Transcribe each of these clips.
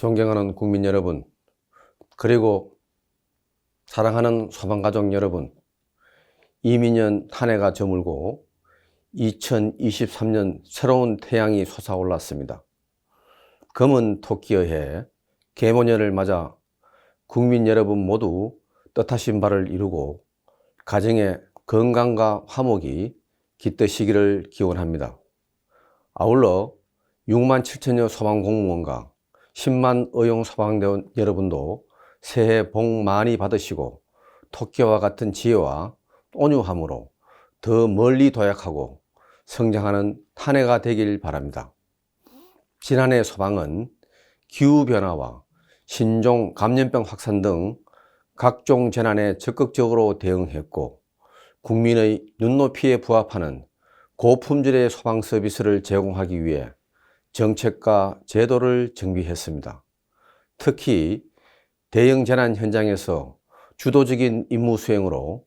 존경하는 국민 여러분, 그리고 사랑하는 소방가족 여러분, 이민년 한 해가 저물고 2023년 새로운 태양이 솟아올랐습니다. 검은 토끼의 해 개모년을 맞아 국민 여러분 모두 뜻하신 바를 이루고 가정의 건강과 화목이 깃드시기를 기원합니다. 아울러 6만 7천여 소방공무원과 10만 의용 소방대원 여러분도 새해 복 많이 받으시고 토끼와 같은 지혜와 온유함으로 더 멀리 도약하고 성장하는 한 해가 되길 바랍니다. 지난해 소방은 기후변화와 신종 감염병 확산 등 각종 재난에 적극적으로 대응했고 국민의 눈높이에 부합하는 고품질의 소방 서비스를 제공하기 위해 정책과 제도를 정비했습니다. 특히 대형 재난 현장에서 주도적인 임무 수행으로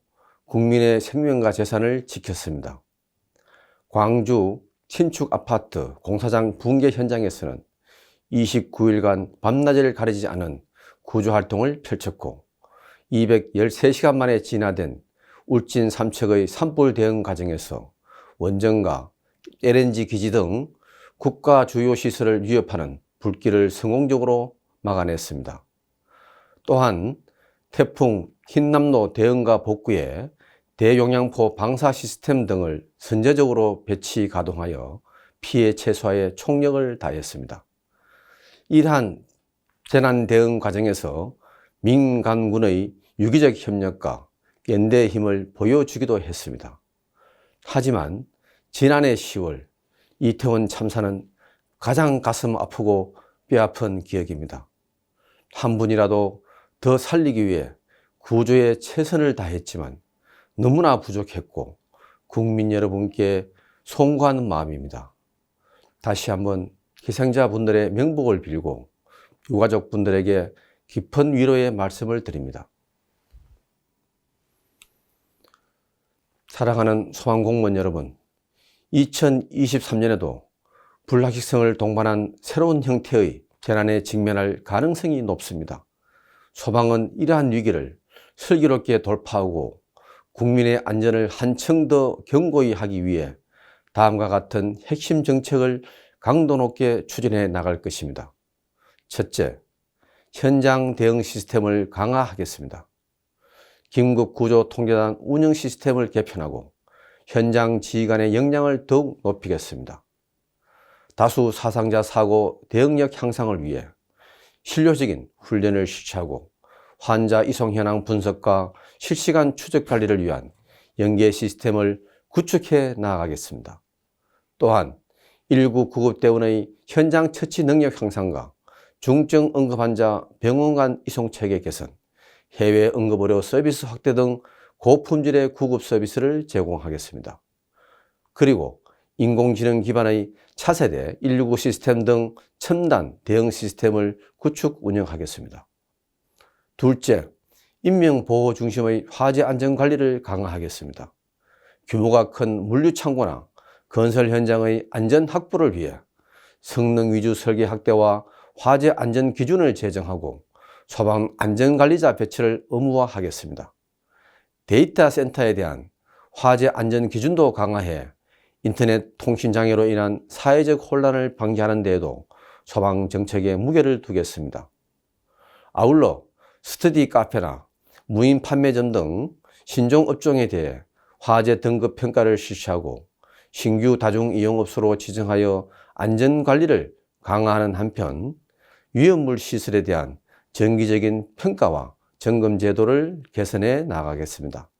국민의 생명과 재산을 지켰습니다. 광주 신축 아파트 공사장 붕괴 현장에서는 29일간 밤낮을 가리지 않은 구조활동을 펼쳤고 213시간 만에 진화된 울진 삼척의 산불 대응 과정에서 원전과 LNG 기지 등 국가 주요 시설을 위협하는 불길을 성공적으로 막아냈습니다. 또한 태풍 흰남노 대응과 복구에 대용량포 방사 시스템 등을 선제적으로 배치 가동하여 피해 최소화에 총력을 다했습니다. 이러한 재난 대응 과정에서 민간군의 유기적 협력과 연대의 힘을 보여주기도 했습니다. 하지만 지난해 10월 이태원 참사는 가장 가슴 아프고 뼈아픈 기억입니다. 한 분이라도 더 살리기 위해 구조에 최선을 다했지만 너무나 부족했고 국민 여러분께 송구하는 마음입니다. 다시 한번 희생자분들의 명복을 빌고 유가족분들에게 깊은 위로의 말씀을 드립니다. 사랑하는 소방공무원 여러분, 2023년에도 불확실성을 동반한 새로운 형태의 재난에 직면할 가능성이 높습니다. 소방은 이러한 위기를 슬기롭게 돌파하고 국민의 안전을 한층 더 견고히 하기 위해 다음과 같은 핵심 정책을 강도 높게 추진해 나갈 것입니다. 첫째, 현장 대응 시스템을 강화하겠습니다. 긴급구조통제단 운영 시스템을 개편하고 현장 지휘관의 역량을 더욱 높이겠습니다. 다수 사상자 사고 대응력 향상을 위해 실효적인 훈련을 실시하고 환자 이송 현황 분석과 실시간 추적 관리를 위한 연계 시스템을 구축해 나아가겠습니다. 또한 119 구급대원의 현장 처치 능력 향상과 중증 응급 환자 병원 간 이송 체계 개선, 해외 응급의료 서비스 확대 등 고품질의 구급 서비스를 제공하겠습니다. 그리고 인공지능 기반의 차세대 119 시스템 등 첨단 대응 시스템을 구축 운영하겠습니다. 둘째, 인명보호 중심의 화재 안전관리를 강화하겠습니다. 규모가 큰 물류창고나 건설 현장의 안전 확보를 위해 성능 위주 설계 확대와 화재 안전 기준을 제정하고 소방 안전관리자 배치를 의무화하겠습니다. 데이터 센터에 대한 화재 안전 기준도 강화해 인터넷 통신 장애로 인한 사회적 혼란을 방지하는 데에도 소방 정책에 무게를 두겠습니다. 아울러 스터디 카페나 무인 판매점 등 신종 업종에 대해 화재 등급 평가를 실시하고 신규 다중이용업소로 지정하여 안전관리를 강화하는 한편 위험물 시설에 대한 정기적인 평가와 점검 제도를 개선해 나가겠습니다.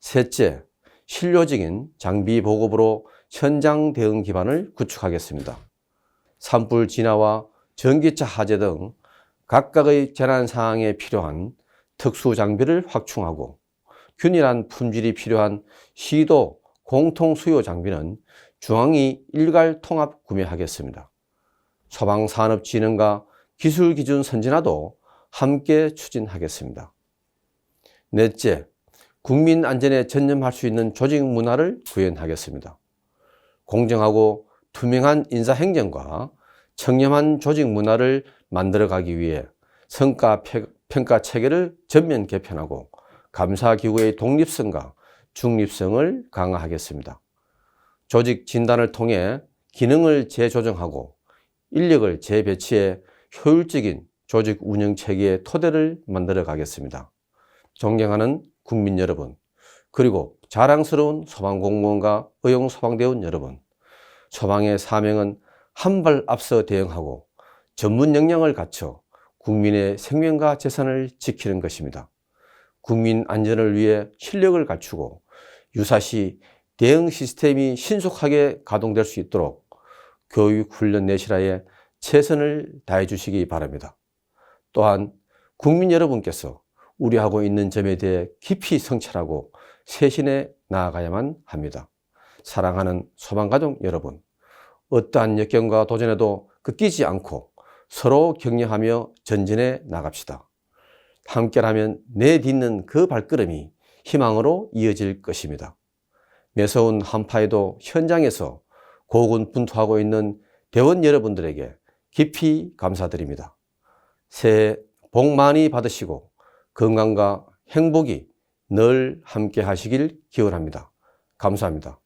셋째, 실효적인 장비 보급으로 현장 대응 기반을 구축하겠습니다. 산불 진화와 전기차 화재 등 각각의 재난 상황에 필요한 특수 장비를 확충하고 균일한 품질이 필요한 시도 공통 수요 장비는 중앙위 일괄 통합 구매하겠습니다. 소방산업진흥과 기술기준 선진화도 함께 추진하겠습니다. 넷째, 국민 안전에 전념할 수 있는 조직 문화를 구현하겠습니다. 공정하고 투명한 인사행정과 청렴한 조직 문화를 만들어가기 위해 성과 평가 체계를 전면 개편하고 감사기구의 독립성과 중립성을 강화하겠습니다. 조직 진단을 통해 기능을 재조정하고 인력을 재배치해 효율적인 조직 운영 체계의 토대를 만들어 가겠습니다. 존경하는 국민 여러분, 그리고 자랑스러운 소방공무원과 의용소방대원 여러분, 소방의 사명은 한 발 앞서 대응하고 전문 역량을 갖춰 국민의 생명과 재산을 지키는 것입니다. 국민 안전을 위해 실력을 갖추고 유사시 대응 시스템이 신속하게 가동될 수 있도록 교육 훈련 내실화에 최선을 다해 주시기 바랍니다. 또한 국민 여러분께서 우려하고 있는 점에 대해 깊이 성찰하고 쇄신해 나아가야만 합니다. 사랑하는 소방가족 여러분, 어떠한 역경과 도전에도 꺾이지 않고 서로 격려하며 전진해 나갑시다. 함께라면 내딛는 그 발걸음이 희망으로 이어질 것입니다. 매서운 한파에도 현장에서 고군분투하고 있는 대원 여러분들에게 깊이 감사드립니다. 새해 복 많이 받으시고 건강과 행복이 늘 함께 하시길 기원합니다. 감사합니다.